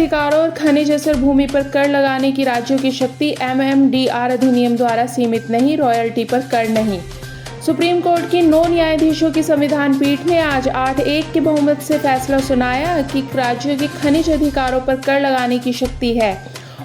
अधिकारों और खनिज असर भूमि पर कर लगाने की राज्यों की शक्ति एमएमडीआर अधिनियम द्वारा सीमित नहीं, रॉयल्टी पर कर नहीं। सुप्रीम कोर्ट की 9 न्यायाधीशों की संविधान पीठ ने आज 8-1 के बहुमत से फैसला सुनाया कि राज्यों के खनिज अधिकारों पर कर लगाने की शक्ति है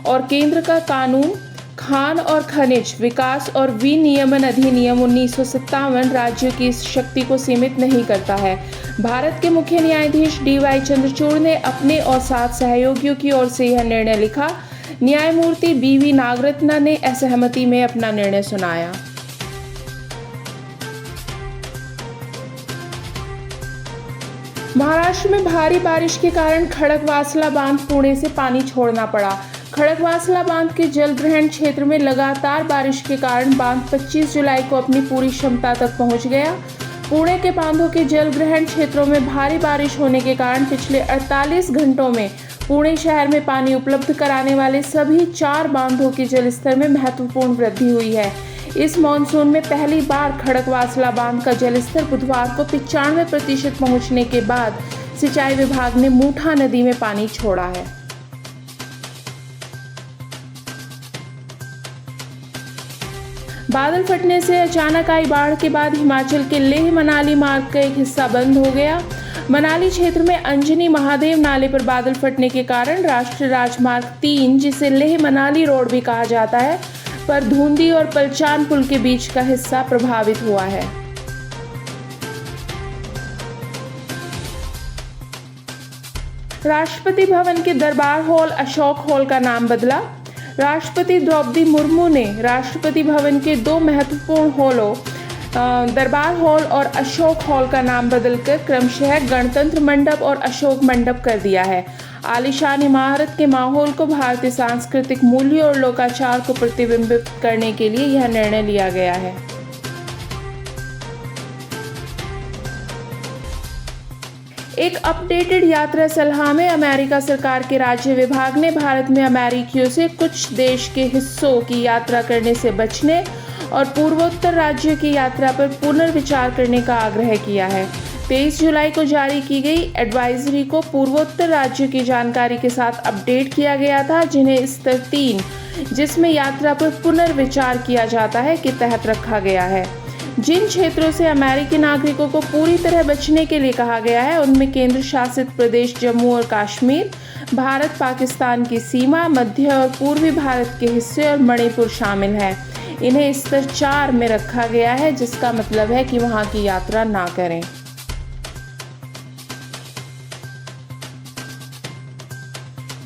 और केंद्र का कानून खान और खनिज विकास और विनियमन अधिनियम 1957 राज्यों की इस शक्ति को सीमित नहीं करता है। भारत के मुख्य न्यायाधीश डीवाई चंद्रचूड़ ने अपने और 7 सहयोगियों की ओर से यह निर्णय लिखा। न्यायमूर्ति बीवी नागरत्ना ने असहमति में अपना निर्णय सुनाया। महाराष्ट्र में भारी बारिश के कारण खड़कवासला बांध पुणे से पानी छोड़ना पड़ा। खड़कवासला बांध के जलग्रहण क्षेत्र में लगातार बारिश के कारण बांध 25 जुलाई को अपनी पूरी क्षमता तक पहुंच गया। पुणे के बांधों के जलग्रहण क्षेत्रों में भारी बारिश होने के कारण पिछले 48 घंटों में पुणे शहर में पानी उपलब्ध कराने वाले सभी 4 बांधों के जलस्तर में महत्वपूर्ण वृद्धि हुई है। इस मानसून में पहली बार खड़कवासला बांध का जलस्तर बुधवार को 95% पहुंचने के बाद सिंचाई विभाग ने मूठा नदी में पानी छोड़ा है। बादल फटने से अचानक आई बाढ़ के बाद हिमाचल के लेह मनाली मार्ग का एक हिस्सा बंद हो गया। मनाली क्षेत्र में अंजनी महादेव नाले पर बादल फटने के कारण राष्ट्रीय राजमार्ग 3, जिसे लेह मनाली रोड भी कहा जाता है, पर धूंधी और पलचान पुल के बीच का हिस्सा प्रभावित हुआ है। राष्ट्रपति भवन के दरबार हॉल अशोक हॉल का नाम बदला। राष्ट्रपति द्रौपदी मुर्मू ने राष्ट्रपति भवन के 2 महत्वपूर्ण हॉलों दरबार हॉल और अशोक हॉल का नाम बदलकर क्रमशः गणतंत्र मंडप और अशोक मंडप कर दिया है। आलीशान इमारत के माहौल को भारतीय सांस्कृतिक मूल्यों और लोकाचार को प्रतिबिंबित करने के लिए यह निर्णय लिया गया है। एक अपडेटेड यात्रा सलाह में अमेरिका सरकार के राज्य विभाग ने भारत में अमेरिकियों से कुछ देश के हिस्सों की यात्रा करने से बचने और पूर्वोत्तर राज्यों की यात्रा पर पुनर्विचार करने का आग्रह किया है। 23 जुलाई को जारी की गई एडवाइजरी को पूर्वोत्तर राज्यों की जानकारी के साथ अपडेट किया गया था, जिन्हें स्तर 3, जिसमें यात्रा पर पुनर्विचार किया जाता है, के तहत रखा गया है। जिन क्षेत्रों से अमेरिकी नागरिकों को पूरी तरह बचने के लिए कहा गया है, उनमें केंद्र शासित प्रदेश जम्मू और कश्मीर, भारत पाकिस्तान की सीमा, मध्य और पूर्वी भारत के हिस्से और मणिपुर शामिल हैं। इन्हें स्तर 4 में रखा गया है, जिसका मतलब है कि वहां की यात्रा ना करें।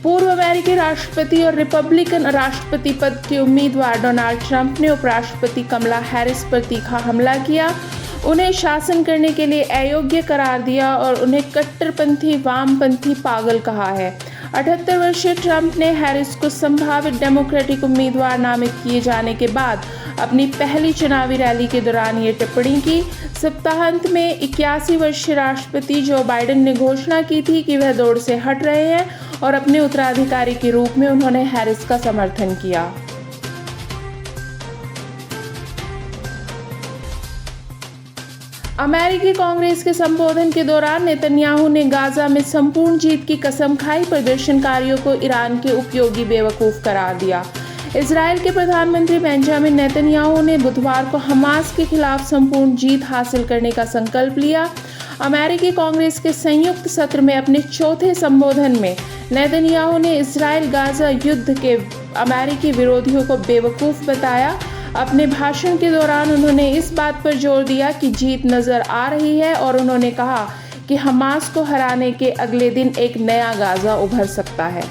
पूर्व अमेरिकी राष्ट्रपति और रिपब्लिकन राष्ट्रपति पद के उम्मीदवार डोनाल्ड ट्रंप ने उपराष्ट्रपति कमला हैरिस पर तीखा हमला किया, उन्हें शासन करने के लिए अयोग्य करार दिया और उन्हें कट्टरपंथी वामपंथी पागल कहा है। 78 वर्षीय ट्रंप ने हैरिस को संभावित डेमोक्रेटिक उम्मीदवार नामित किए जाने के बाद अपनी पहली चुनावी रैली के दौरान ये टिप्पणी की। सप्ताहांत में 81 वर्षीय राष्ट्रपति जो बाइडेन ने घोषणा की थी कि वह दौड़ से हट रहे हैं और अपने उत्तराधिकारी के रूप में उन्होंने हैरिस का समर्थन किया। अमेरिकी कांग्रेस के संबोधन के दौरान नेतन्याहू ने गाजा में संपूर्ण जीत की कसम खाई, प्रदर्शनकारियों को ईरान के उपयोगी बेवकूफ करार दिया। इजराइल के प्रधानमंत्री बेंजामिन नेतन्याहू ने बुधवार को हमास के खिलाफ संपूर्ण जीत हासिल करने का संकल्प लिया। अमेरिकी कांग्रेस के संयुक्त सत्र में अपने चौथे संबोधन में नेतन्याहू ने इजराइल गाजा युद्ध के अमेरिकी विरोधियों को बेवकूफ बताया। अपने भाषण के दौरान उन्होंने इस बात पर जोर दिया कि जीत नजर आ रही है और उन्होंने कहा कि हमास को हराने के अगले दिन एक नया गाजा उभर सकता है।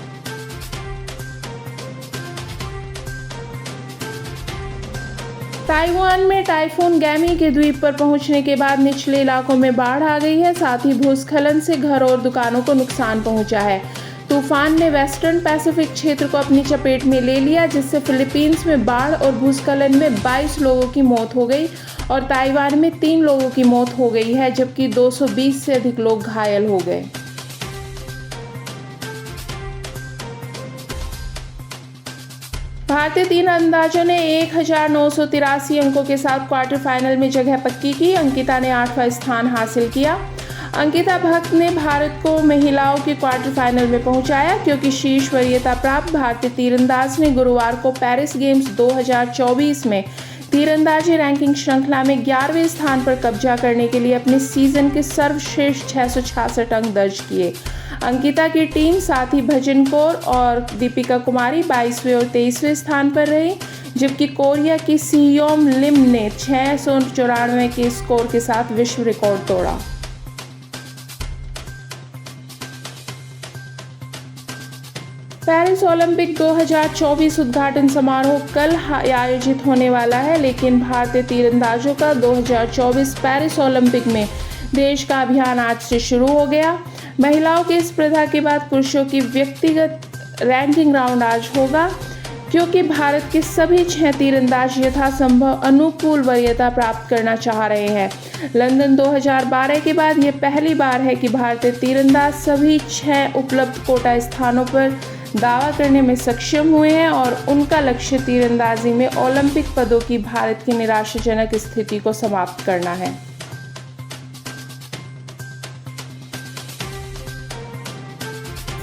ताइवान में टाइफून गैमी के द्वीप पर पहुंचने के बाद निचले इलाकों में बाढ़ आ गई है, साथ ही भूस्खलन से घर और दुकानों को नुकसान पहुंचा है। तूफान ने वेस्टर्न पैसिफिक क्षेत्र को अपनी चपेट में ले लिया, जिससे फिलीपींस में बाढ़ और भूस्खलन में 22 लोगों की मौत हो गई और ताइवान में 3 लोगों की मौत हो गई है, जबकि 220 से अधिक लोग घायल हो गए। भारतीय तीरंदाजों ने 1983 अंकों के साथ क्वार्टर फाइनल में जगह पक्की की। अंकिता ने 8वां स्थान हासिल किया। अंकिता भक्त ने भारत को महिलाओं के क्वार्टर फाइनल में पहुंचाया, क्योंकि शीर्ष वरीयता प्राप्त भारतीय तीरंदाज ने गुरुवार को पेरिस गेम्स 2024 में तीरंदाजी रैंकिंग श्रृंखला में 11वें स्थान पर कब्जा करने के लिए अपने सीजन के सर्वश्रेष्ठ 666 अंक दर्ज किए। अंकिता की टीम साथी भजन कौर और दीपिका कुमारी 22वें और 23वें स्थान पर रही, जबकि कोरिया की सियोम लिम ने 694 के स्कोर के साथ विश्व रिकॉर्ड तोड़ा। पेरिस ओलंपिक 2024 उद्घाटन समारोह कल आयोजित होने वाला है, लेकिन भारतीय तीरंदाजों का 2024 पेरिस ओलंपिक में देश का अभियान आज से शुरू हो गया। महिलाओं की स्पर्धा के बाद पुरुषों की व्यक्तिगत रैंकिंग राउंड आज होगा, क्योंकि भारत के सभी 6 तीरंदाज यथासंभव अनुकूल वरीयता प्राप्त करना चाह रहे हैं। लंदन 2012 के बाद यह पहली बार है कि भारतीय तीरंदाज सभी 6 उपलब्ध कोटा स्थानों पर दावा करने में सक्षम हुए हैं और उनका लक्ष्य तीरंदाजी में ओलंपिक पदों की भारत की निराशाजनक स्थिति को समाप्त करना है।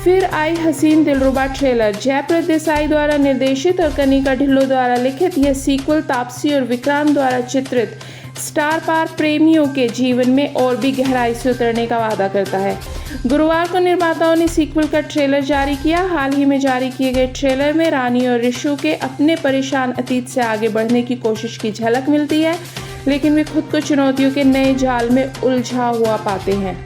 फिर आई हसीन दिलरुबा ट्रेलर। जयप्रद देसाई द्वारा निर्देशित और कनिका ढिल्लों द्वारा लिखित यह सीक्वल तापसी और विक्रांत द्वारा चित्रित स्टार पार प्रेमियों के जीवन में और भी गहराई से उतरने का वादा करता है। गुरुवार को निर्माताओं ने सीक्वल का ट्रेलर जारी किया। हाल ही में जारी किए गए ट्रेलर में रानी और ऋषु के अपने परेशान अतीत से आगे बढ़ने की कोशिश की झलक मिलती है, लेकिन वे खुद को चुनौतियों के नए जाल में उलझा हुआ पाते हैं।